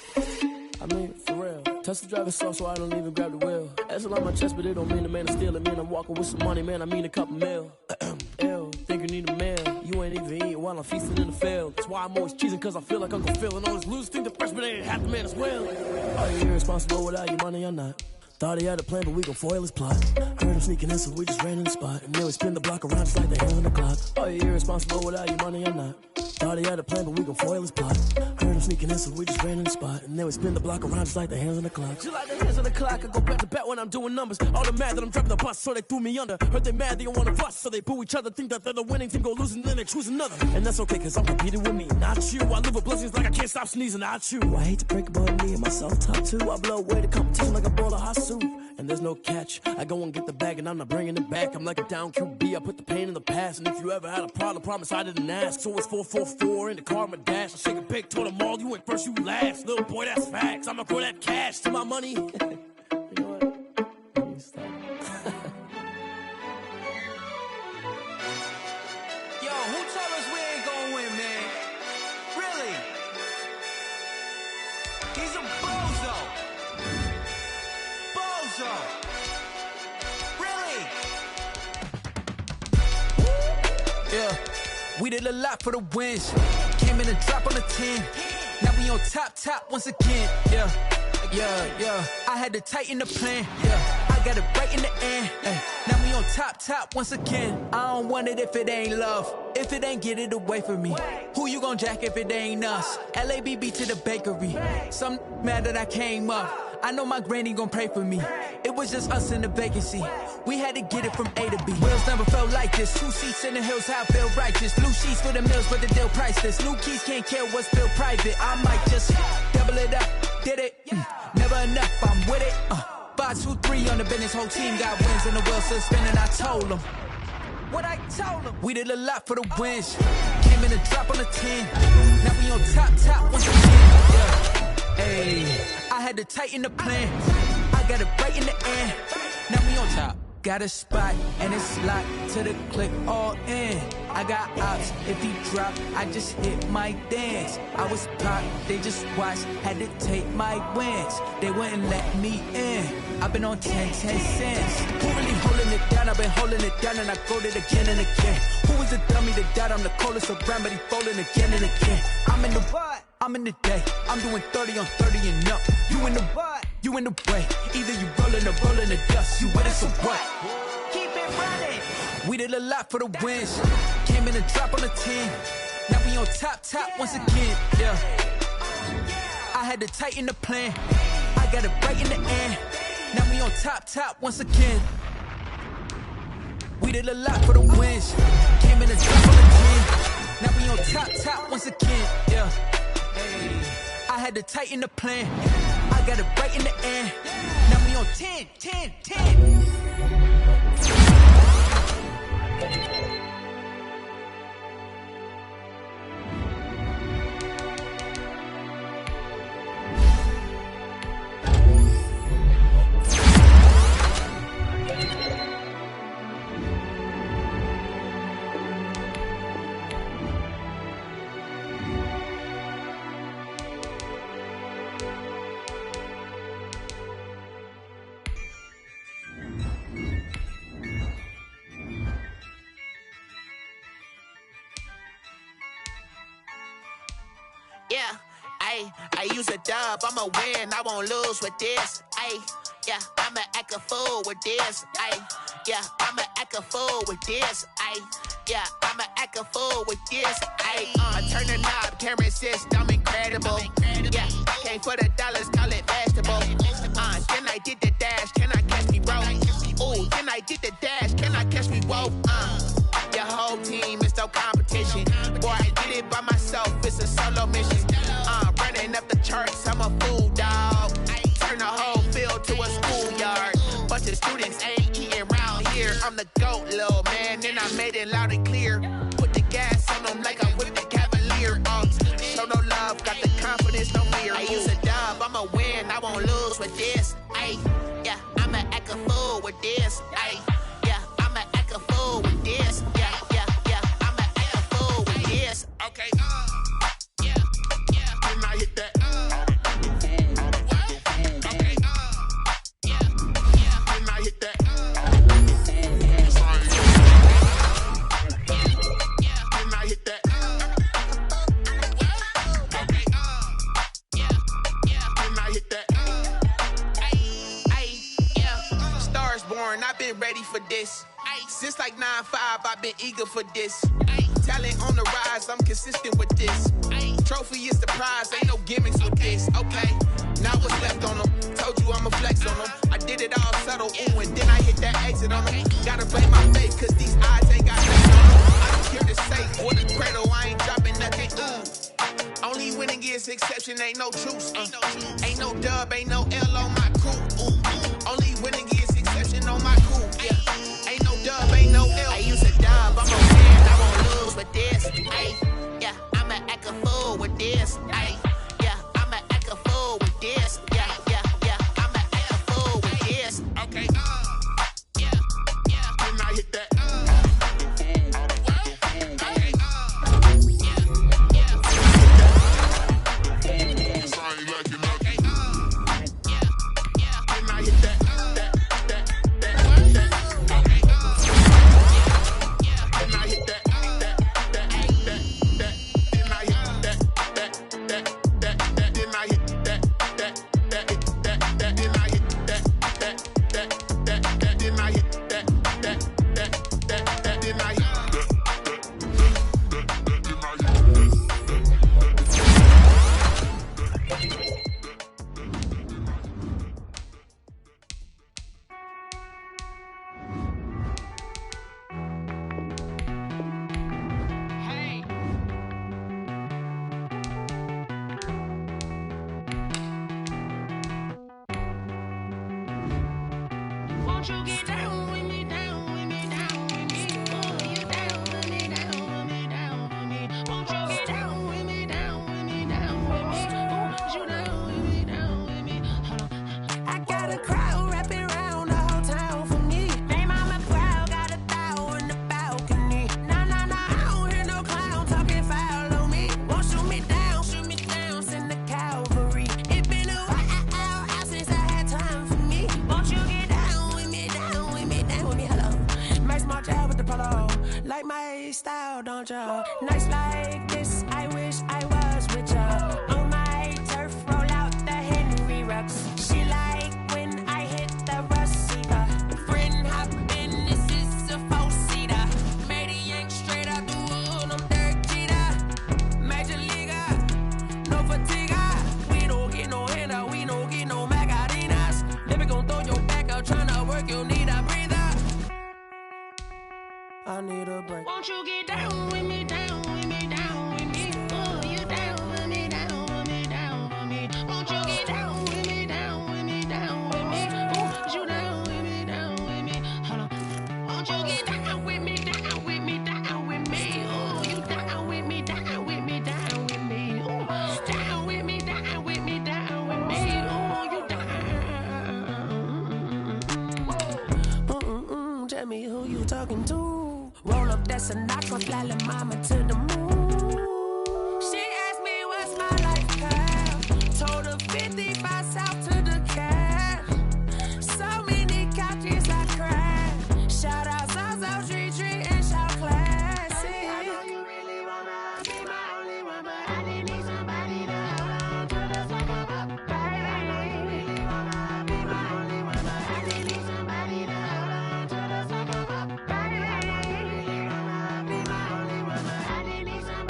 I mean, for real. Tesla driver soft, so I don't even grab the wheel. That's on my chest, but it don't mean the man is stealing. Man, I'm walking with some money, man, I mean a couple mil. Ew, think you need a meal. You ain't even eating while I'm feasting in the field. That's why I'm always cheesing, cause I feel like Uncle Phil. And all these losers think the freshman ain't half the man as well. Are you irresponsible without your money or not? Thought he had a plan, but we gon' foil his plot. Heard him sneaking in, so we just ran in the spot. And then we spin the block around just like the hands on the clock. Are you irresponsible without your money or not? Thought he had a plan, but we gon' foil his plot. Heard him sneaking in, so we just ran in the spot. And then we spin the block around just like the hands on the clock. Just like the hands on the clock, I go back to back when I'm doing numbers. All the mad that I'm driving the bus, so they threw me under. Heard they mad, they don't wanna fuss, so they boo each other. Think that they're the winning team, go losing, then they choose another. And that's okay, cause I'm competing with me, not you. I live with blessings like I can't stop sneezing, not you. I hate to break it, but me and myself top two. I blow away the competition like a bowl of hot soup. And there's no catch. I go and get the bag and I'm not bringing it back. I'm like a down QB, I put the pain in the past. And if you ever had a problem, promise I didn't ask. So it's 444 in the car, my dash. I shake a big, told them all, you went first, you last. Little boy, that's facts. I'ma throw that cash to my money. You know what? Let me stop. Yo, who told us we ain't gonna win, man? Really? He's a bozo. Really? Yeah, we did a lot for the wins. Came in a drop on the 10. Now we on top once again. Yeah. I had to tighten the plan. Yeah, I got it right in the end. Now we on top once again. I don't want it if it ain't love. If it ain't, get it away from me. Who you gon' jack if it ain't us? LABB to the bakery. Some mad that I came up. I know my granny gon' pray for me. It was just us in the vacancy. We had to get it from A to B. Wheels never felt like this. 2 seats in the hills, how I feel righteous. Blue sheets for the mills, but the deal priceless. New keys can't care what's still private. I might just double it up. Did it? Never enough, I'm with it. 5, 2, 3 on the business. Whole team got wins and the wheels still spinning. I told them what I told them. We did a lot for the wins. Came in a drop on the 10. Now we on top once again. Yeah. Hey, I had to tighten the plan. I got it right in the end. Now we on top. Got a spot and it's locked to the click all in. I got ops, if he drop, I just hit my dance. I was popped, they just watched, had to take my wins. They wouldn't let me in. I've been on 10 cents. Who really holding it down? I've been holding it down and I go it again and again. Who was the dummy that died? I'm the coldest around, but he falling again and again. I'm in the what? I'm in the day. I'm doing 30 on 30 and up. You in the what? You in the way. Either you rolling or rolling the dust. You with us or what? Keep it running. We did a lot for the wins. Came in a drop on the 10. Now we on top once again. Yeah. I had to tighten the plan. I got it right in the end. Now we on top once again. We did a lot for the wins. Came in a drop on the 10. Now we on top once again. Yeah. I had to tighten the plan. I got it right in the end. Now we on 10. Yeah, I use a dub, I'ma win, I won't lose with this. Yeah, I'ma act a fool with this. Yeah, I'ma act a fool with this. Yeah, I'ma act a fool with this. I turn the knob, can't resist, I'm incredible. Yeah, came for the dollars, call it vegetable. Then I did the dash, can I catch me, bro? Ooh, then I did the dash, can I catch me, whoa? Your whole team is no competition. Boy, I did it by myself, it's a solo mission. Running up the charts, I'm a fool, dog. won't lose with this. Ay, yeah, I'ma act a fool with this. Ay, yeah, I'ma act a fool with this. Yeah, yeah, yeah, I'ma act a fool with this. Okay, yeah, yeah, then I hit that. Okay, yeah, yeah, then I hit that. Yeah, then I hit that. I've been ready for this. Since like 9-5, I've been eager for this. Talent on the rise, I'm consistent with this. Trophy is the prize, ain't no gimmicks with this. Okay, now what's left on them? Told you I'ma flex on them. I did it all subtle, ooh, and then I hit that exit on them. Gotta blame my faith, cause these eyes ain't got nothing on them. I'm here to say, for the cradle, I ain't dropping nothing, ooh. Only winning is exception, ain't no truce. Ain't no dub, ain't no L on my crew, ooh. Only winning is exception on my crew, yeah. Ain't no dub, ain't no L. I use a dub, I'm a win, I won't lose with this. Ay, yeah, I'ma act a fool with this. Ay, yeah, I'ma act a fool with this. Yeah, yeah, yeah, I'ma act a fool with this. Okay, yeah, yeah, then I hit that. Nights like this, I wish I was with ya. On my turf, roll out the Henry Rux. She like when I hit the receiver. Friend hop in, this is a four-seater. Made a yank straight out the wood, I'm Derek Jeter. Major leaguer, no fatigue. We don't get no handout, we don't get no Macarinas. Never gon' throw your back out, tryna work, you'll need a breather. I need a break. Won't you get down with me, down with me, down with me? Oh, you down with me, down with me, down with me. Won't you get down with me, down with me, down with me? Oh, you down with me, down with me? Hold on. Won't you get down with me, down with me, down with me? Oh, you down with me, down with me, down with me? Oh, down with me, down with me, down with me? Oh, you down. Tell me who you talking to. Roll up that Sinatra, fly la mama to the moon. She asked me what's my life path. Told her 55 south to the cab. So many couches I cried. Shout out South Street and shout classy. I know you really wanna be my only one, but I didn't need somebody to hold on to the second up. Baby, I know you really wanna be my only one, but I didn't need somebody to hold on to the second up. Baby, I know you really wanna be my only one, but I didn't need somebody.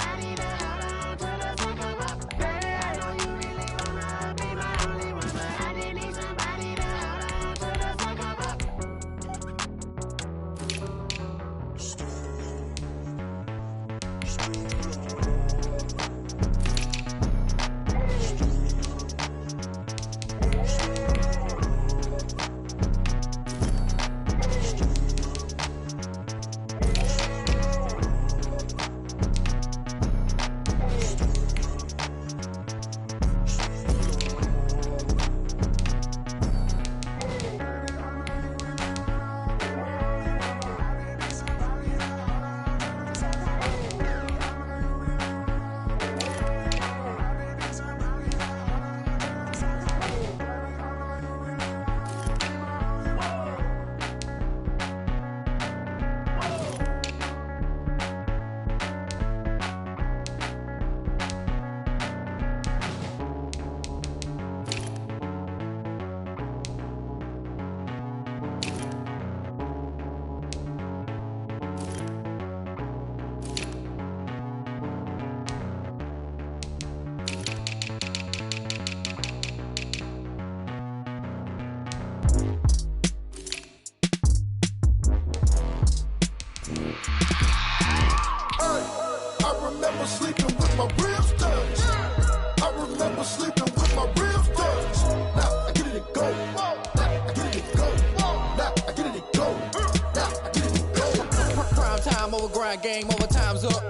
grind game, overtime's up.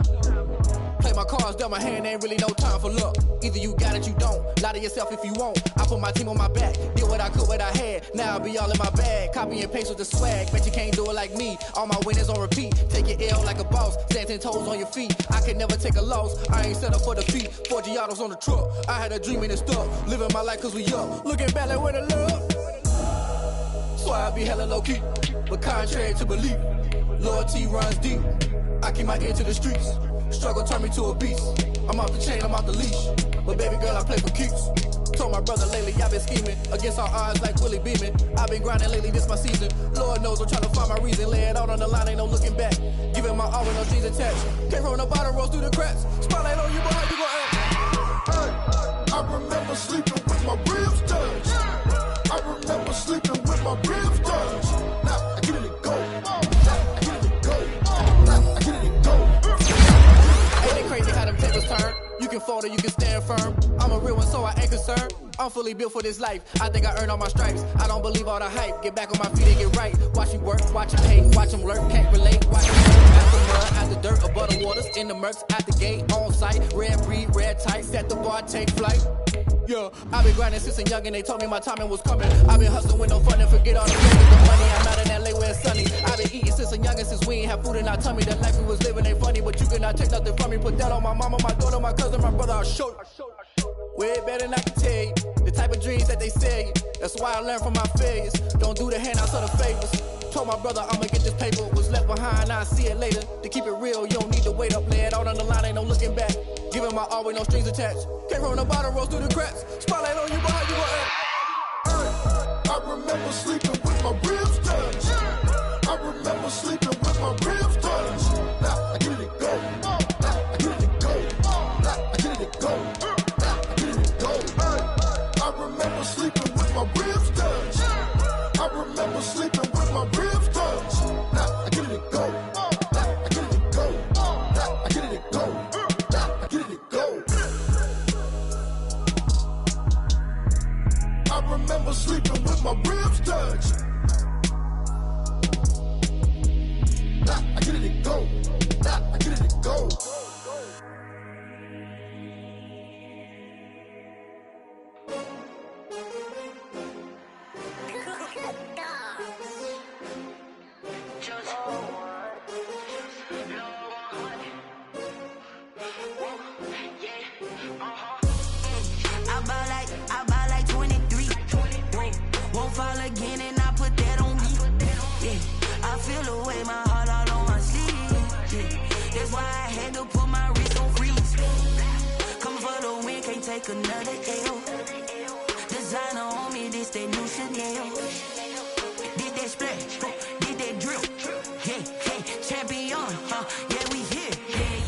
Play my cards, dealt my hand, ain't really no time for luck. Either you got it, you don't. Lie to yourself if you won't. I put my team on my back, did what I could, what I had. Now I'll be all in my bag, copy and paste with the swag. Bet you can't do it like me, all my winners on repeat. Take your L like a boss, stand 10 toes on your feet. I can never take a loss, I ain't set up for defeat. 4G autos on the truck, I had a dream and it's stuck. Living my life cause we up, looking back like where the love. So I be hella low key, but contrary to belief, loyalty runs deep. I keep my ear to the streets. Struggle turned me to a beast. I'm off the chain, I'm off the leash. But baby girl, I play for keeps. Told my brother lately, I've been scheming against all odds like Willie Beeman. I've been grinding lately, this my season. Lord knows I'm trying to find my reason. Lay it out on the line, ain't no looking back. Giving my all with no strings attached. Came from the bottom, rose through the cracks. Spotlight on you, but how you gon' act? Hey, I remember sleeping with my ribs touched. I remember sleeping with my ribs touched. Now I get it and go. I get it and go. I get it and go. Ain't it crazy how them tables turn? You can fold or you can stand firm. I'm a real one, so I ain't concerned. I'm fully built for this life. I think I earned all my stripes. I don't believe all the hype. Get back on my feet and get right. Watch me work, watch him hate, watch him lurk, can't relate. Watch him out the mud, out the dirt, above the waters, in the murks, at the gate, on site. Red breed, red tight, set the bar, take flight. Yeah, I've been grinding since a young and they told me my timing was coming. I've been hustling with no fun and forget all the pain with the money. I'm out in LA where it's sunny. I've been eating since a young and since we ain't have food in our tummy. The life we was living ain't funny, but you cannot take nothing from me. Put that on my mama, my daughter, my cousin, my brother, I'll show you. Way better than I can tell you. The type of dreams that they sell you. That's why I learned from my failures. Don't do the handouts or the favors. Told my brother I'ma get this paper. Was left behind, I'll see it later. To keep it real, you don't need to wait up. Lay it out on the line, ain't no looking back. Giving my all with no strings attached. Came from the bottom, rose through the cracks. Spotlight on you, but how you gon' act? I remember sleeping with my ribs touched. I remember sleeping with my ribs touched. Now I get it and go. I get it and go. I get it and go. I get it and go. I remember sleeping with my ribs touched. I remember sleeping with my ribs touched. Now I get it and go. I get it and go. I get it and go. I get it and go. I remember sleeping with my ribs touched. I get it and go. I get it and go. I buy like 23. Won't fall again and I put that on me. Yeah, I feel the way my heart all on my sleeve. Yeah, that's why I had to put my wrist on freeze. Coming for the win, can't take another L. Designer on me, this that new Chanel. Did that splash, did that drill. Yeah, champion, yeah, we here.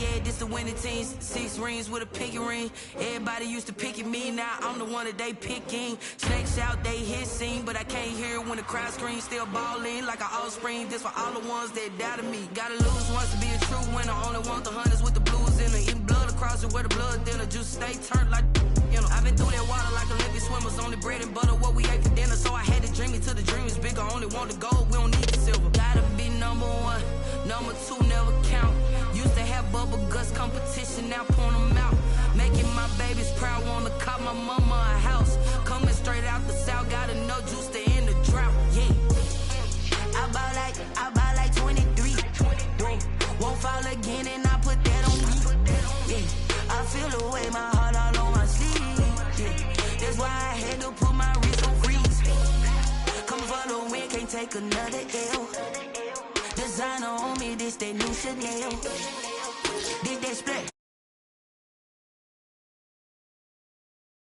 Yeah, this the winning team. 6 rings with a pinky ring. Everybody used to pick at me, now I'm the one that they picking. Snakes out, they hit scene, but I can't hear when the crowd screams. Still ballin' like an offspring. This for all the ones that doubted me. Gotta lose once to be a true winner. Only want the hunters with the blues in it. Eating blood across it where the blood dinner. Just stay turned like, you know. I've been through that water like Olympic swimmers. Only bread and butter, what we ate for dinner. So I had to dream it till the dream is bigger. Only want the gold, we don't need the silver. Gotta be number 1, number 2 never count. Used to have bubble guts competition, now point them out. Making my babies proud, wanna cop my mama a house. Coming straight out the south, got enough juice to end the drought. Yeah, I buy like 23. Won't fall again and I put that on me. Yeah, I feel the way my heart all on my sleeve. Yeah, that's why I had to put my wrist on freeze. Coming for the win, can't take another L. Designer on me, this that new Chanel. Did that split.